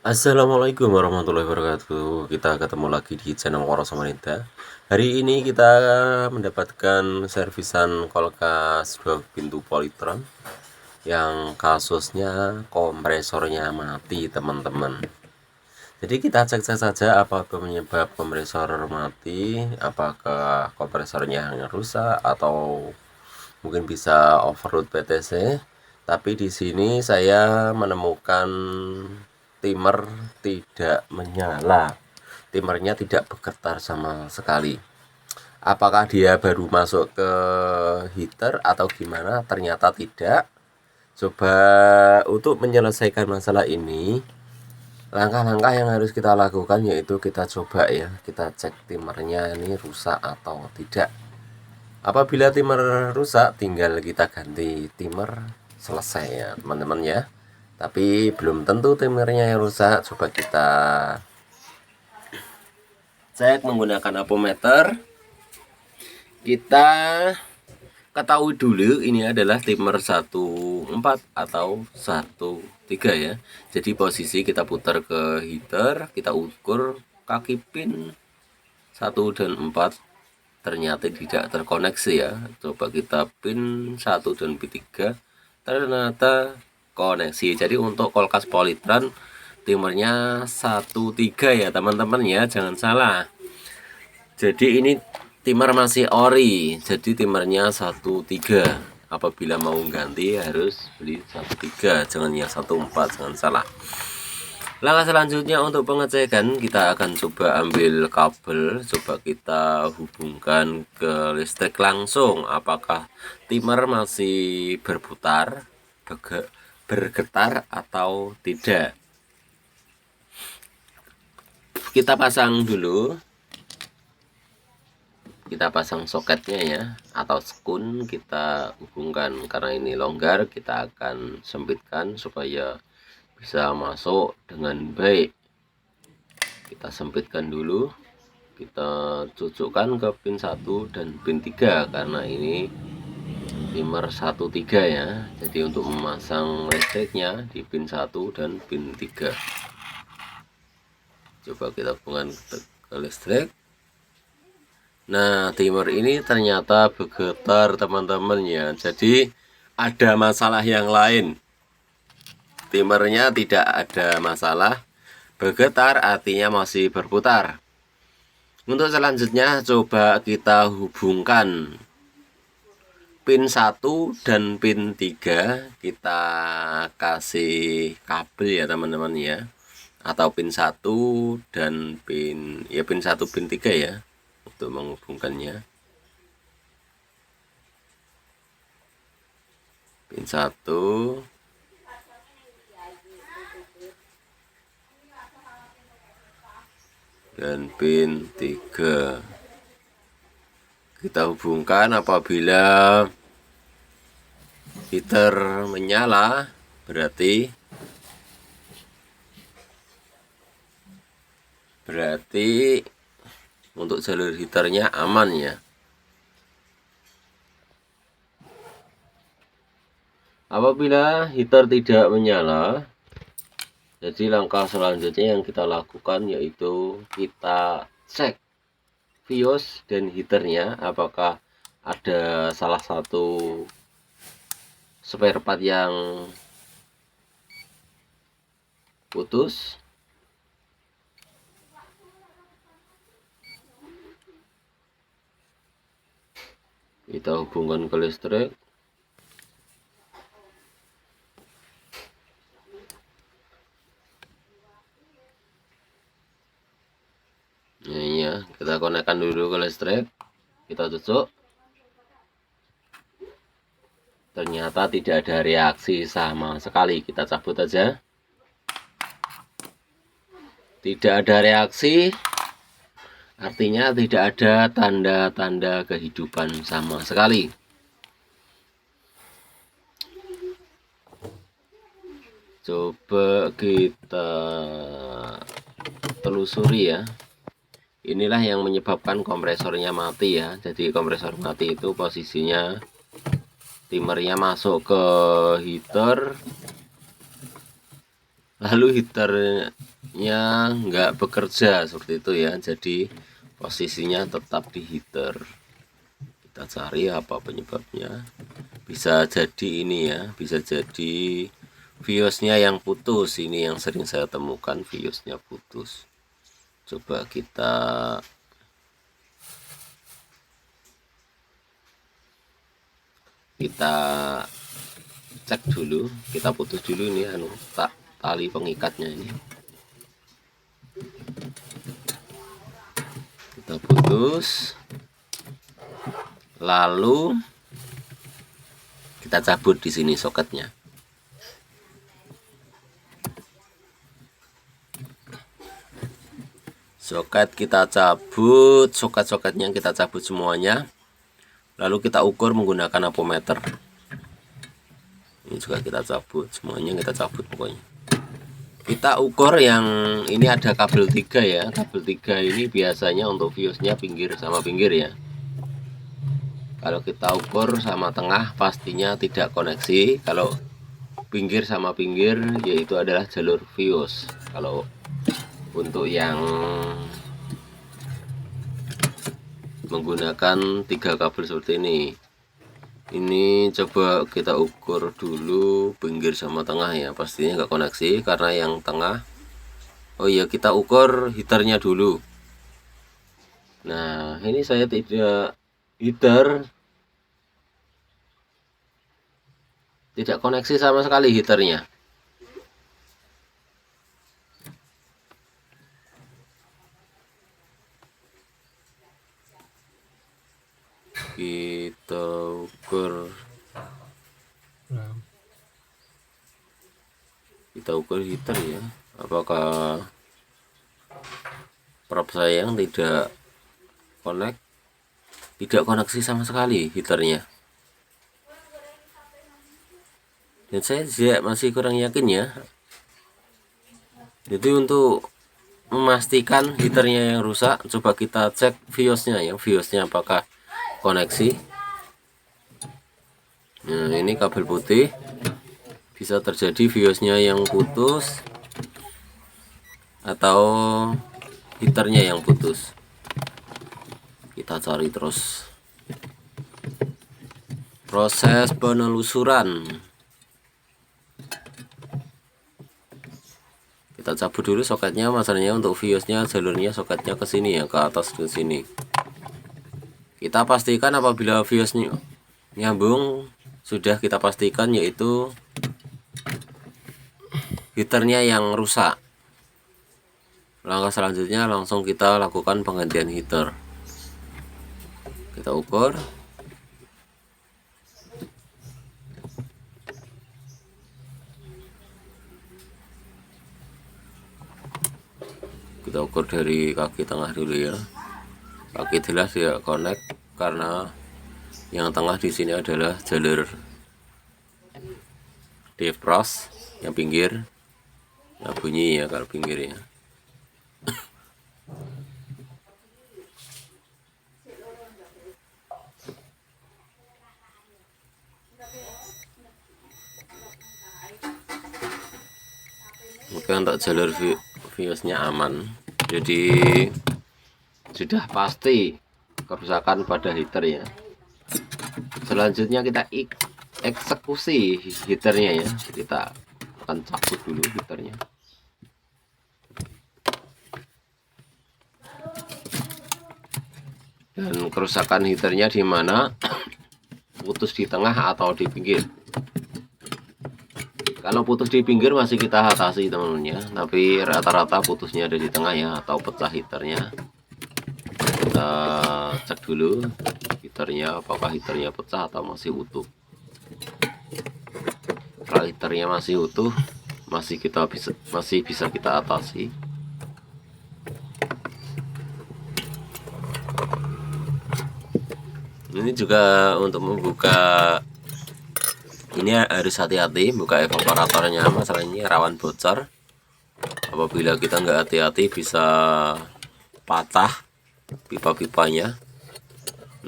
Assalamualaikum warahmatullahi wabarakatuh. Kita ketemu lagi di channel Waro Samarinda. Hari ini kita mendapatkan servisan kulkas 2 pintu Polytron yang kasusnya kompresornya mati, teman-teman. Jadi kita cek-cek saja apa penyebab kompresor mati, apakah kompresornya yang rusak atau mungkin bisa overload PTC. Tapi di sini saya menemukan timer tidak menyala, timernya tidak bergetar sama sekali. Apakah dia baru masuk ke heater atau gimana? Ternyata tidak. Coba untuk menyelesaikan masalah ini, langkah-langkah yang harus kita lakukan yaitu kita coba ya, kita cek timernya ini rusak atau tidak. Apabila timer rusak, tinggal kita ganti timer, selesai ya teman-teman ya. Tapi belum tentu timernya yang rusak. Coba kita cek menggunakan apometer. Kita ketahui dulu ini adalah timer 14 atau 13 ya. Jadi posisi kita putar ke heater, kita ukur kaki pin 1 dan 4 ternyata tidak terkoneksi ya. Coba kita pin 1 dan pin 3 ternyata koneksi. Jadi untuk kulkas Polytron timernya 13 ya teman-teman ya, jangan salah. Jadi ini timer masih ori, jadi timernya 13. Apabila mau ganti harus beli 13, jangan yang 14, jangan salah. Langkah selanjutnya untuk pengecekan, kita akan coba ambil kabel, coba kita hubungkan ke listrik langsung. Apakah timer masih berputar, bergetar atau tidak. Kita pasang dulu, kita pasang soketnya ya, atau sekun kita hubungkan. Karena ini longgar, kita akan sempitkan supaya bisa masuk dengan baik. Kita sempitkan dulu, kita cocokkan ke pin 1 dan pin 3 karena ini timer 13 ya. Jadi untuk memasang listriknya di pin 1 dan pin 3. Coba kita hubungkan ke listrik. Nah, timer ini ternyata bergetar teman-teman ya. Jadi ada masalah yang lain. Timernya tidak ada masalah, bergetar artinya masih berputar. Untuk selanjutnya coba kita hubungkan pin 1 dan pin 3, kita kasih kabel ya teman-teman ya, atau pin 1 dan pin 1 pin 3 ya untuk menghubungkannya. Pin 1 dan pin 3 kita hubungkan. Apabila heater menyala berarti untuk jalur heaternya aman ya. Apabila heater tidak menyala, jadi langkah selanjutnya yang kita lakukan yaitu kita cek fuse dan heaternya apakah ada salah satu spare part yang putus. Kita hubungkan ke listrik. Ini ya, kita konekkan dulu ke listrik, kita tutup. Ternyata tidak ada reaksi sama sekali. Kita cabut aja. Tidak ada reaksi, artinya tidak ada tanda-tanda kehidupan sama sekali. Coba kita telusuri ya. Inilah yang menyebabkan kompresornya mati ya. Jadi kompresor mati itu posisinya timernya masuk ke heater, lalu heaternya nggak bekerja seperti itu ya, jadi posisinya tetap di heater. Kita cari apa penyebabnya. Bisa jadi ini ya, bisa jadi fuse-nya yang putus. Ini yang sering saya temukan, fuse-nya putus. Coba kita cek dulu, kita putus dulu ini tali pengikatnya ini. Kita putus. Lalu kita cabut di sini soketnya. Soket kita cabut, soket-soketnya kita cabut semuanya. Lalu kita ukur menggunakan apometer. Ini juga kita cabut, semuanya kita cabut pokoknya. Kita ukur yang ini ada kabel 3 ya. Kabel 3 ini biasanya untuk fuse-nya pinggir sama pinggir ya. Kalau kita ukur sama tengah pastinya tidak koneksi. Kalau pinggir sama pinggir yaitu adalah jalur fuse. Kalau untuk yang menggunakan 3 kabel seperti ini coba kita ukur dulu pinggir sama tengah ya, pastinya nggak koneksi karena yang tengah. Oh iya, kita ukur heaternya dulu. Nah ini saya tidak koneksi sama sekali heaternya. Kita ukur heater ya, apakah probe saya yang tidak koneksi sama sekali heaternya, dan saya masih kurang yakin ya. Jadi untuk memastikan heaternya yang rusak, coba kita cek fuse-nya ya, fuse-nya apakah koneksi. Nah ini kabel putih, bisa terjadi fuse-nya yang putus atau heaternya yang putus. Kita cari terus. Proses penelusuran. Kita cabut dulu soketnya, masalahnya untuk fuse-nya jalurnya soketnya ke sini ya, ke atas ke sini. Kita pastikan apabila fuse-nya nyambung, sudah kita pastikan yaitu heaternya yang rusak. Langkah selanjutnya langsung kita lakukan penggantian heater. Kita ukur. Kita ukur dari kaki tengah dulu ya. Kaki jelas ya connect karena yang tengah di sini adalah jalur defrost, yang pinggir nggak bunyi ya kalau pinggir ya. Oke, untuk jalur fuse-nya aman, jadi sudah pasti kerusakan pada heater ya. Selanjutnya kita eksekusi heaternya ya, kita akan cabut dulu heaternya. Dan kerusakan heaternya di mana? Putus di tengah atau di pinggir. Kalau putus di pinggir masih kita atasi teman-teman ya, tapi rata-rata putusnya ada di tengah ya, atau pecah heaternya. Kita cek dulu heaternya, apakah heaternya pecah atau masih utuh. Kalau heaternya masih utuh, masih bisa kita atasi. Ini juga untuk membuka ini harus hati-hati, buka evaporatornya, masalahnya rawan bocor. Apabila kita nggak hati-hati bisa patah pipa-pipanya.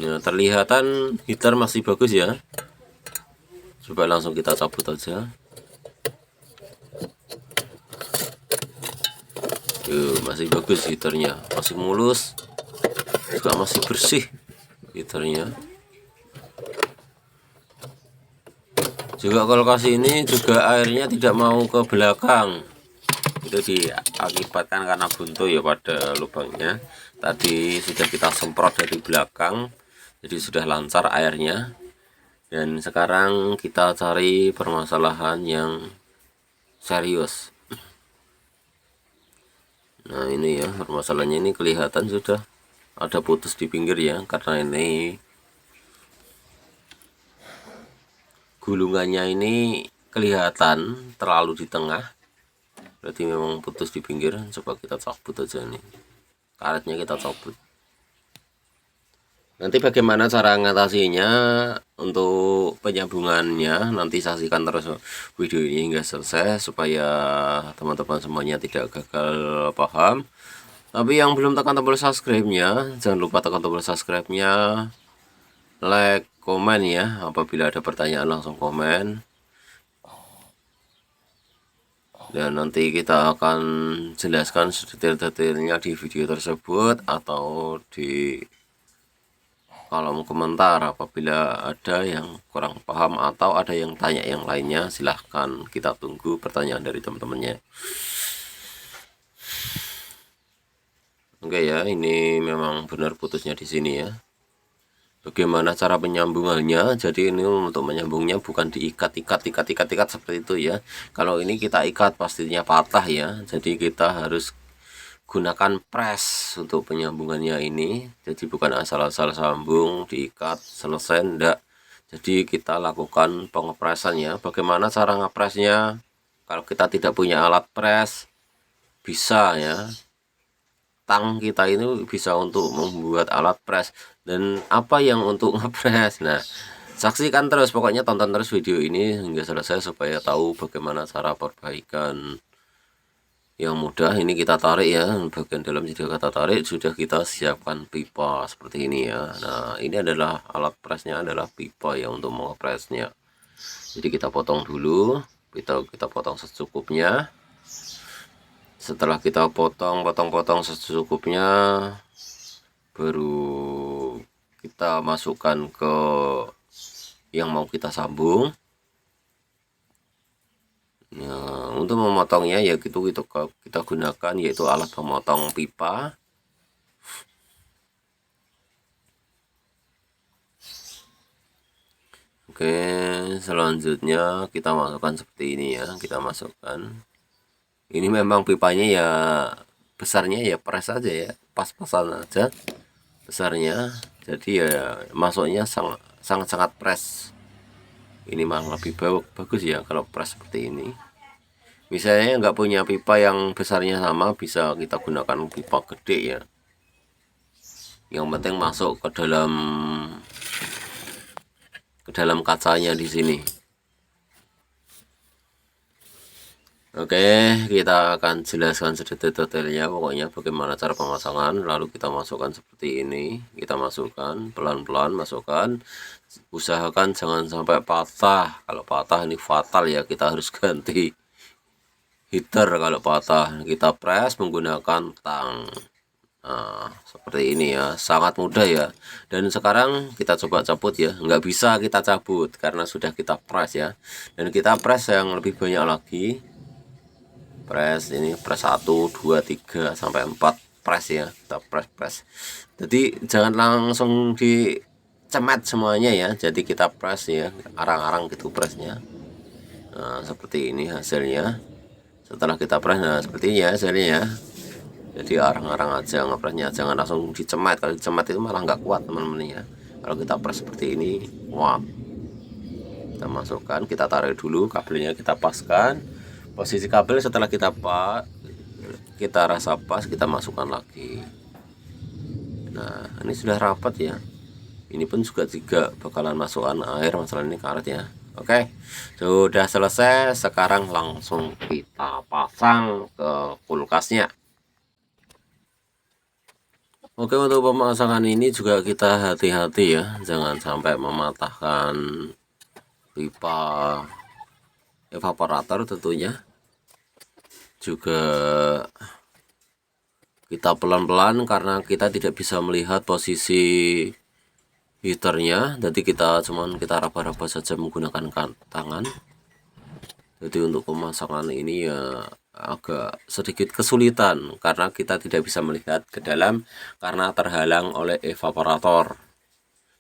Nah, terlihatan heater masih bagus ya. Coba langsung kita cabut aja. Tuh, masih bagus heaternya, masih mulus, juga masih bersih heaternya. Juga kulkas ini juga airnya tidak mau ke belakang, itu diakibatkan karena buntu ya pada lubangnya. Tadi sudah kita semprot dari belakang, jadi sudah lancar airnya. Dan sekarang kita cari permasalahan yang serius. Nah ini ya permasalahannya, ini kelihatan sudah ada putus di pinggir ya, karena ini gulungannya ini kelihatan terlalu di tengah, berarti memang putus di pinggir. Coba kita cabut aja nih, karetnya kita cabut. Nanti bagaimana cara mengatasinya untuk penyambungannya, nanti saksikan terus video ini hingga selesai supaya teman-teman semuanya tidak gagal paham. Tapi yang belum tekan tombol subscribe-nya, jangan lupa tekan tombol subscribe-nya, like, komen ya. Apabila ada pertanyaan langsung komen. Dan nanti kita akan jelaskan detail-detailnya di video tersebut atau di kolom komentar. Apabila ada yang kurang paham atau ada yang tanya yang lainnya, silahkan kita tunggu pertanyaan dari teman-temannya. Oke ya, ini memang benar putusnya di sini ya. Bagaimana cara penyambungannya? Jadi ini untuk menyambungnya bukan diikat seperti itu ya. Kalau ini kita ikat pastinya patah ya. Jadi kita harus gunakan press untuk penyambungannya ini. Jadi bukan asal-asal sambung diikat selesai, enggak. Jadi kita lakukan pengepresannya. Bagaimana cara ngepresnya? Kalau kita tidak punya alat press, bisa ya, tang kita ini bisa untuk membuat alat press. Dan apa yang untuk ngepres? Nah, saksikan terus, pokoknya tonton terus video ini hingga selesai supaya tahu bagaimana cara perbaikan yang mudah. Ini kita tarik ya, bagian dalam sudah kita tarik, sudah kita siapkan pipa seperti ini ya. Nah ini adalah alat presnya, adalah pipa ya untuk mengepresnya. Jadi kita potong dulu, kita potong secukupnya. Setelah kita potong secukupnya, baru kita masukkan ke yang mau kita sambung. Nah, untuk memotongnya ya gitu kita gunakan yaitu alat pemotong pipa. Oke, selanjutnya kita masukkan seperti ini ya, kita masukkan. Ini memang pipanya ya besarnya ya press aja ya, pas-pasan aja besarnya. Jadi ya masuknya sangat press. Ini malah lebih bagus ya kalau press seperti ini. Misalnya nggak punya pipa yang besarnya sama, bisa kita gunakan pipa gede ya. Yang penting masuk ke dalam kacanya di sini. Oke, kita akan jelaskan sedetail-detailnya pokoknya bagaimana cara pemasangan. Lalu kita masukkan seperti ini, kita masukkan pelan-pelan, masukkan, usahakan jangan sampai patah. Kalau patah ini fatal ya, kita harus ganti heater. Kalau patah kita press menggunakan tang. Nah, seperti ini ya, sangat mudah ya. Dan sekarang kita coba cabut ya, nggak bisa kita cabut karena sudah kita press ya. Dan kita press yang lebih banyak lagi. Press ini press 1 2 3 sampai 4 press ya, kita press. Jadi jangan langsung dicemet semuanya ya, jadi kita press ya, arang-arang gitu pressnya. Nah seperti ini hasilnya setelah kita press. Nah seperti ini ya hasilnya ya, jadi arang-arang aja ngepresnya, jangan langsung dicemet. Kalau dicemet itu malah nggak kuat teman-teman ya. Kalau kita press seperti ini, wah, kita masukkan, kita tarik dulu kabelnya, kita paskan posisi kabel. Setelah kita rasa pas, kita masukkan lagi. Nah ini sudah rapat ya, ini pun juga bakalan masukkan air, masalah ini karet ya. Oke, sudah selesai. Sekarang langsung kita pasang ke kulkasnya. Oke, untuk pemasangan ini juga kita hati-hati ya, jangan sampai mematahkan pipa evaporator tentunya. Juga Kita pelan-pelan karena kita tidak bisa melihat posisi heaternya, jadi kita raba-raba saja menggunakan tangan. Jadi untuk pemasangan ini ya agak sedikit kesulitan karena kita tidak bisa melihat ke dalam karena terhalang oleh evaporator.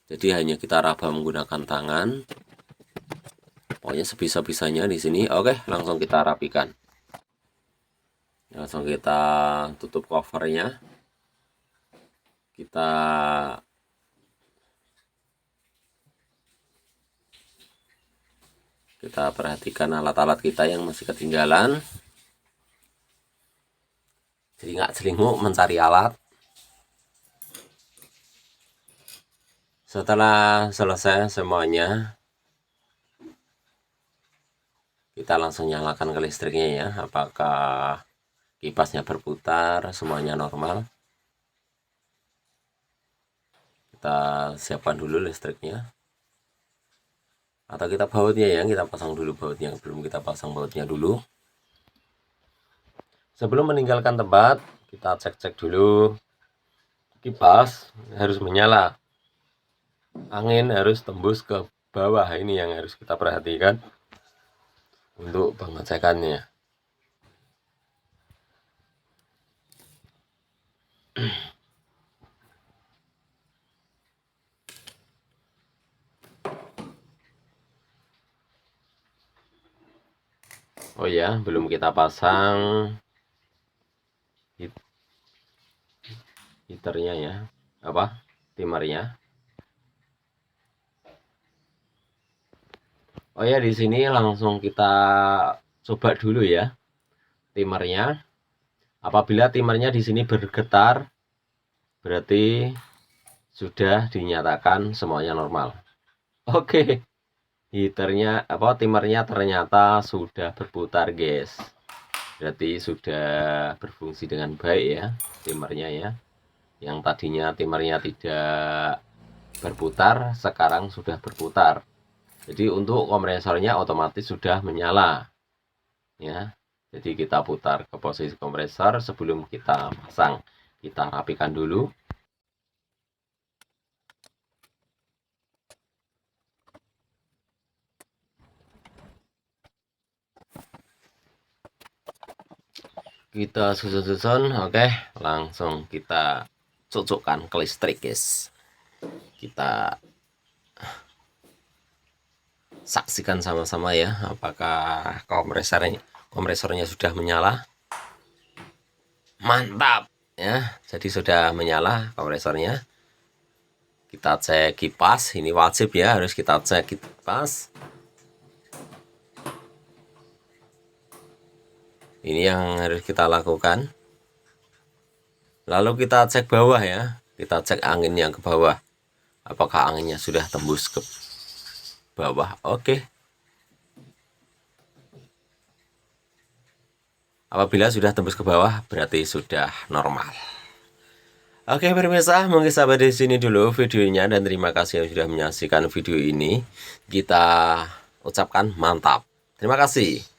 Jadi hanya kita raba menggunakan tangan. Pokoknya sebisa-bisanya di sini. Oke, langsung kita rapikan. Langsung kita tutup covernya. Kita perhatikan alat-alat kita yang masih ketinggalan. Jadi nggak celinguk mencari alat. Setelah selesai semuanya, kita langsung nyalakan ke listriknya ya. Apakah kipasnya berputar, semuanya normal. Kita siapkan dulu listriknya. Atau kita bautnya ya, kita pasang dulu bautnya. Belum kita pasang bautnya dulu. Sebelum meninggalkan tempat, kita cek-cek dulu. Kipas harus menyala. Angin harus tembus ke bawah. Ini yang harus kita perhatikan untuk pengecekannya. Oh ya, belum kita pasang heaternya ya, timernya. Oh ya, di sini langsung kita coba dulu ya timernya. Apabila timernya di sini bergetar, berarti sudah dinyatakan semuanya normal. Oke. Timernya ternyata sudah berputar, guys. Berarti sudah berfungsi dengan baik ya timernya ya. Yang tadinya timernya tidak berputar, sekarang sudah berputar. Jadi untuk kompresornya otomatis sudah menyala ya. Jadi kita putar ke posisi kompresor sebelum kita pasang. Kita rapikan dulu. Kita susun-susun, oke, langsung kita cocokkan ke listrik, guys. Kita saksikan sama-sama ya, apakah kompresornya sudah menyala. Mantap ya, jadi sudah menyala kompresornya. Kita cek kipas, ini wajib ya, harus kita cek kipas. Ini yang harus kita lakukan. Lalu kita cek bawah ya, kita cek anginnya ke bawah. Apakah anginnya sudah tembus ke bawah? Oke. Apabila sudah tembus ke bawah, berarti sudah normal. Oke pemirsa, mungkin sampai di sini dulu videonya dan terima kasih yang sudah menyaksikan video ini. Kita ucapkan mantap. Terima kasih.